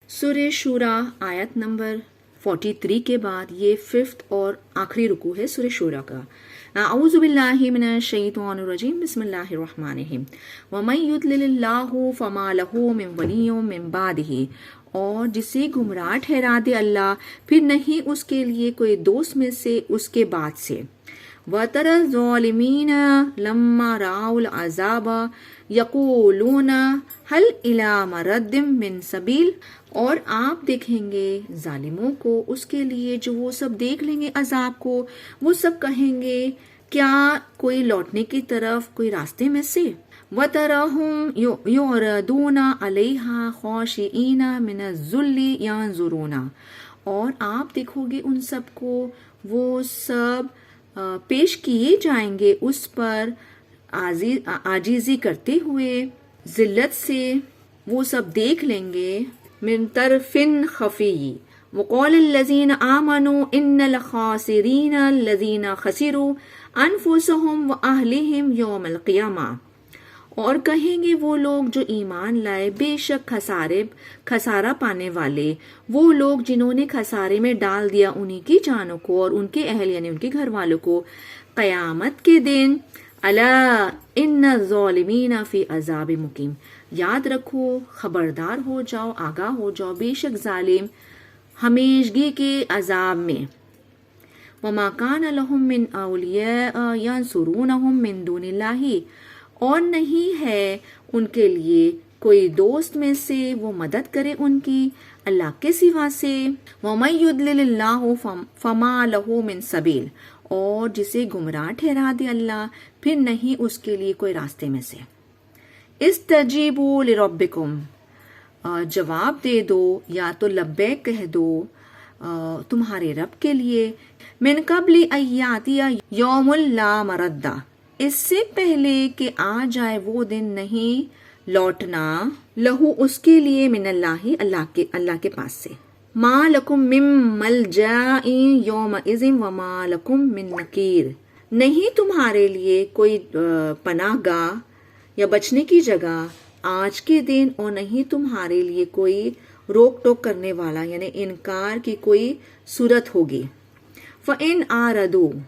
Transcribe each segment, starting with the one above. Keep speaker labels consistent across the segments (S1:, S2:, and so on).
S1: سورہ شورا آیت نمبر 43 کے بعد یہ 5th اور آخری رکوع ہے سورہ شورا کا۔ اعوذ باللہ من الشیطان الرجیم، بسم اللہ الرحمن الرحیم۔ وَمَن يُضْلِلِ اللَّهُ فَمَا لَهُ مِن وَلِيٍّ مِّن بَعْدِهِ، اور جسے گمراہ ٹھہرا دے اللہ، پھر نہیں اس کے لیے کوئی دوست میں سے اس کے بعد سے۔ وَتَرَى الظَّالِمِينَ لَمَّا رَأَوُا الْعَذَابَ يَقُولُونَ هَلْ إِلَىٰ مَرَدٍ مِّن سَبِيلٍ، اور آپ دیکھیں گے ظالموں کو اس کے لیے جو وہ سب دیکھ لیں گے عذاب کو، وہ سب کہیں گے کیا کوئی لوٹنے کی طرف کوئی راستے میں سے۔ وَتَرَاهُمْ يُعْرَضُونَ عَلَيْهَا خَاشِعِينَ مِنَ الذُّلِّ يَنظُرُونَ، اور آپ دیکھو گے ان سب کو وہ سب پیش کیے جائیں گے اس پر عاجزی کرتے ہوئے، ذلت سے وہ سب دیکھ لیں گے۔ من طرف خفی وقال الذین آمنوا ان الخاسرین الذین خسروا انفسهم واہلہم یوم القیامہ، اور کہیں گے وہ لوگ جو ایمان لائے بے شک خسارہ پانے والے وہ لوگ جنہوں نے خسارے میں ڈال دیا انہی کی جانوں کو اور ان کے اہل یعنی ان کے گھر والوں کو قیامت کے دن۔ الا ان الظالمین فی عذاب مقیم، یاد رکھو، خبردار ہو جاؤ، آگاہ ہو جاؤ، بے شک ظالم ہمیشگی کے عذاب میں۔ وما کان لہم من اولیاء ینصرونہم من دون اللہ، اور نہیں ہے ان کے لیے کوئی دوست میں سے وہ مدد کرے ان کی اللہ کے سوا سے۔ ومن یضلل اللہ فما لہ من سبیل، اور جسے گمراہ ٹھہرا دے اللہ، پھر نہیں اس کے لیے کوئی راستے میں سے۔ استجیبوا لربکم، جواب دے دو یا تو لبیک کہہ دو تمہارے رب کے لیے، من قبل ان یاتی یوم لا مرد، اس سے پہلے کہ آ جائے وہ دن نہیں لوٹنا، لہو اس کے لیے، من اللہ کے پاس سے۔ ما لکم من ملجأ یومئذ وما لکم من نکیر، نہیں تمہارے لیے کوئی پناہ گاہ یا بچنے کی جگہ آج کے دن، اور نہیں تمہارے لیے کوئی روک ٹوک کرنے والا یعنی انکار کی کوئی صورت ہوگی۔ فَإِنْ آرَدُوا،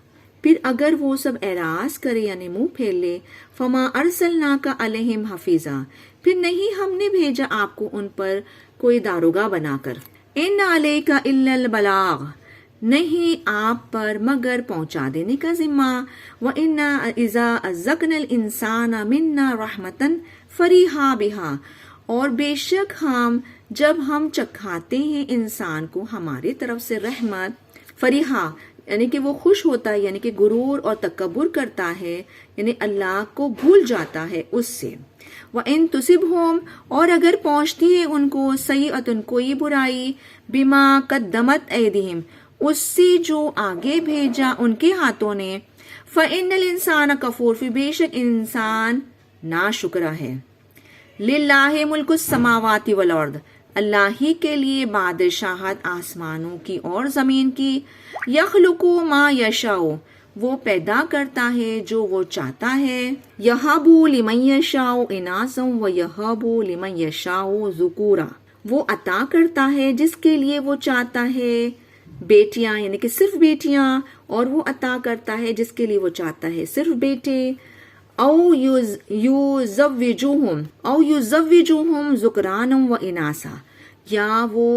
S1: پھر اگر وہ سب اعراض کرے یعنی منہ پھیر لے، فَمَا أَرْسَلْنَاكَ عَلَيْهِمْ حَفِيظًا، پھر نہیں ہم نے بھیجا آپ کو ان پر کوئی داروغہ بنا کر۔ إِنَّ عَلَيْكَ إِلَّا الْبَلَاغَ، نہیں آپ پر مگر پہنچا دینے کا ذمہ۔ وَإِنَّا إِذَا أَذَّقْنَا الْإِنسَانَ مِنَّا رَحْمَةً فَرِحَ بِهَا، اور بے شک جب ہم چکھاتے ہیں انسان کو ہماری طرف سے رحمت، فریحہ یعنی کہ وہ خوش ہوتا ہے، یعنی کہ غرور اور تکبر کرتا ہے، یعنی اللہ کو بھول جاتا ہے اس سے۔ وَإِن تُصِبْهُمْ، اور اگر پہنچتی ہے ان کو سیئۃ کوئی برائی، بما قدمت ایدیہم، اس سے جو آگے بھیجا ان کے ہاتھوں نے، فَإِنَّ الْإِنسَانَ کفور، پھر بے شک انسان ناشکرا ہے۔ لِلَّهِ مُلْكُ السَّمَاوَاتِ وَالْأَرْضِ، اللہ ہی کے لیے بادشاہت آسمانوں کی اور زمین کی۔ یخلق ما یشاء، وہ پیدا کرتا ہے جو وہ چاہتا ہے۔ یہب لمن یشاء اناثا ویہب لمن یشاء ذکورا، وہ عطا کرتا ہے جس کے لیے وہ چاہتا ہے بیٹیاں یعنی کہ صرف بیٹیاں، اور وہ عطا کرتا ہے جس کے لیے وہ چاہتا ہے صرف بیٹے۔ او یزوجہم ذکرانا و اناثا، یا وہ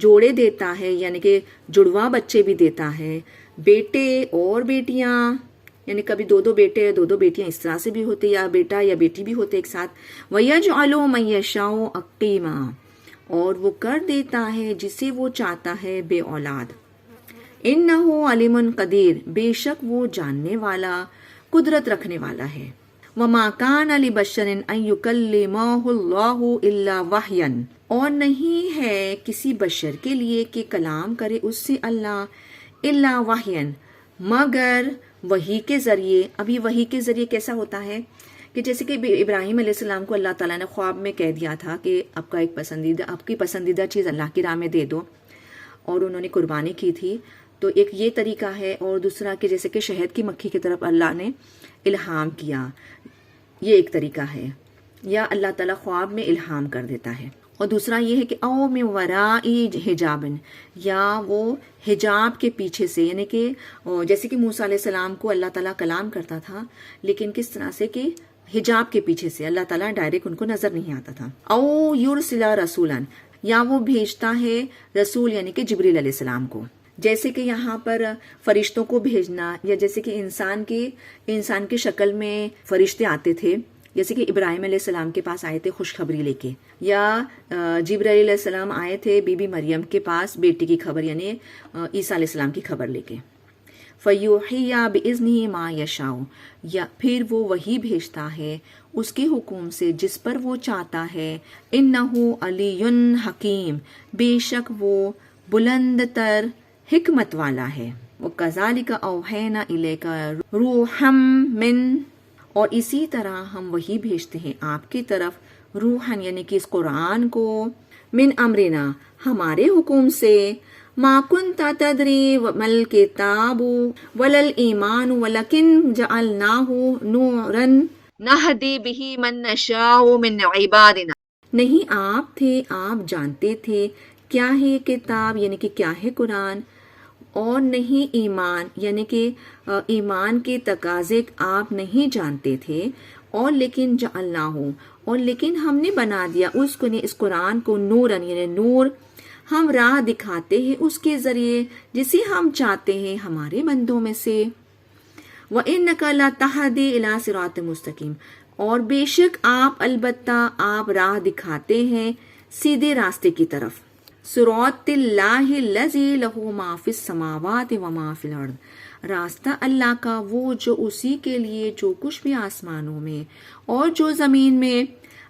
S1: جوڑے دیتا ہے یعنی کہ جڑوا بچے بھی دیتا ہے، بیٹے اور بیٹیاں، یعنی کبھی دو بیٹے دو بیٹیاں اس طرح سے بھی ہوتے، یا بیٹا یا بیٹی بھی ہوتے ایک ساتھ۔ وَيَجْعَلُ مَن يَشَاءُ عَقِيمًا، اور وہ کر دیتا ہے جسے وہ چاہتا ہے بے اولاد۔ إِنَّهُ عَلِيمٌ قَدِيرٌ، بے شک وہ جاننے والا قدرت رکھنے والا ہے۔ وَمَا كَانَ لِبَشَرٍ أَن يُكَلِّمَهُ اللَّهُ إِلَّا وَحْيًا، اور نہیں ہے کسی بشر کے لیے کہ کلام کرے اس سے اللہ، إِلَّا وَحْيًا، مگر وحی کے ذریعے۔ اب یہ وحی کے ذریعے کیسا ہوتا ہے کہ جیسے کہ ابراہیم علیہ السلام کو اللہ تعالیٰ نے خواب میں کہہ دیا تھا کہ آپ کی پسندیدہ چیز اللہ کی راہ میں دے دو، اور انہوں نے قربانی کی تھی۔ تو ایک یہ طریقہ ہے، اور دوسرا کہ جیسے کہ شہد کی مکھی کی طرف اللہ نے الہام کیا، یہ ایک طریقہ ہے، یا اللہ تعالیٰ خواب میں الہام کر دیتا ہے۔ اور دوسرا یہ ہے کہ او من ورائی حجابن، یا وہ حجاب کے پیچھے سے، یعنی کہ جیسے کہ موسیٰ علیہ السلام کو اللہ تعالیٰ کلام کرتا تھا، لیکن کس طرح سے کہ حجاب کے پیچھے سے، اللہ تعالیٰ ڈائریکٹ ان کو نظر نہیں آتا تھا۔ او یرسل رسولا، یا وہ بھیجتا ہے رسول یعنی کہ جبریل علیہ السلام کو، جیسے کہ یہاں پر فرشتوں کو بھیجنا، یا جیسے کہ انسان کی شکل میں فرشتے آتے تھے، جیسے کہ ابراہیم علیہ السلام کے پاس آئے تھے خوشخبری لے کے، یا جبرائیل علیہ السلام آئے تھے بی بی مریم کے پاس بیٹی کی خبر یعنی عیسیٰ علیہ السلام کی خبر لے کے۔ فَيُوحِيَ بِإِذْنِهِ مَا يَشَاءُ، یا پھر وہ وہی بھیجتا ہے اس کے حکم سے جس پر وہ چاہتا ہے۔ إِنَّهُ عَلِيٌّ حَكِيمٌ، بے شک وہ بلند تر حکمت والا ہے۔ وَكَذَلِكَ أَوْحَيْنَا إِلَيْكَ رُوحًا مِّنْ، اور اسی طرح ہم وہی بھیجتے ہیں آپ کی طرف روحن یعنی کہ اس قرآن کو، من امرنا ہمارے حکم سے، ما کنت تدری مل کتاب ولا الایمان ولکن جعلناہ نورا نہدی بہ من نشاء من عبادنا، نہیں آپ تھے، آپ جانتے تھے کیا ہے کتاب یعنی کہ کیا ہے قرآن، اور نہیں ایمان یعنی کہ ایمان کے تقاضے آپ نہیں جانتے تھے، اور لیکن جعلناہ، اور لیکن ہم نے بنا دیا اس قرآن کو نورن یعنی نور، ہم راہ دکھاتے ہیں اس کے ذریعے جسے ہم چاہتے ہیں ہمارے بندوں میں سے۔ وَإِنَّكَ لَتَهْدِي إِلَىٰ صِرَاطٍ مُسْتَقِيمٍ، اور بے شک آپ البتہ آپ راہ دکھاتے ہیں سیدھے راستے کی طرف۔ صراط اللہ الذی لہ ما فی السماوات وما فی الارض، راستہ اللہ کا وہ جو اسی کے لیے جو کچھ بھی آسمانوں میں اور جو زمین میں۔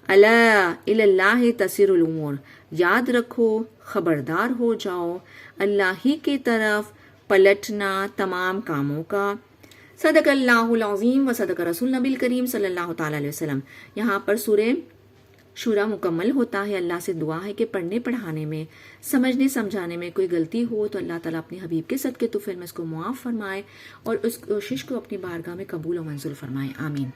S1: الا الی اللہ تصیر الامور، یاد رکھو، خبردار ہو جاؤ، اللہ ہی کی طرف پلٹنا تمام کاموں کا۔ صدق اللہ العظیم و صدق رسول نبی الکریم صلی اللہ تعالی علیہ وسلم۔ یہاں پر سورہ شورا مکمل ہوتا ہے۔ اللہ سے دعا ہے کہ پڑھنے پڑھانے میں، سمجھنے سمجھانے میں کوئی غلطی ہو تو اللہ تعالیٰ اپنے حبیب کے صدقے طفیل میں اس کو معاف فرمائے اور اس کوشش کو اپنی بارگاہ میں قبول و منظور فرمائے، آمین۔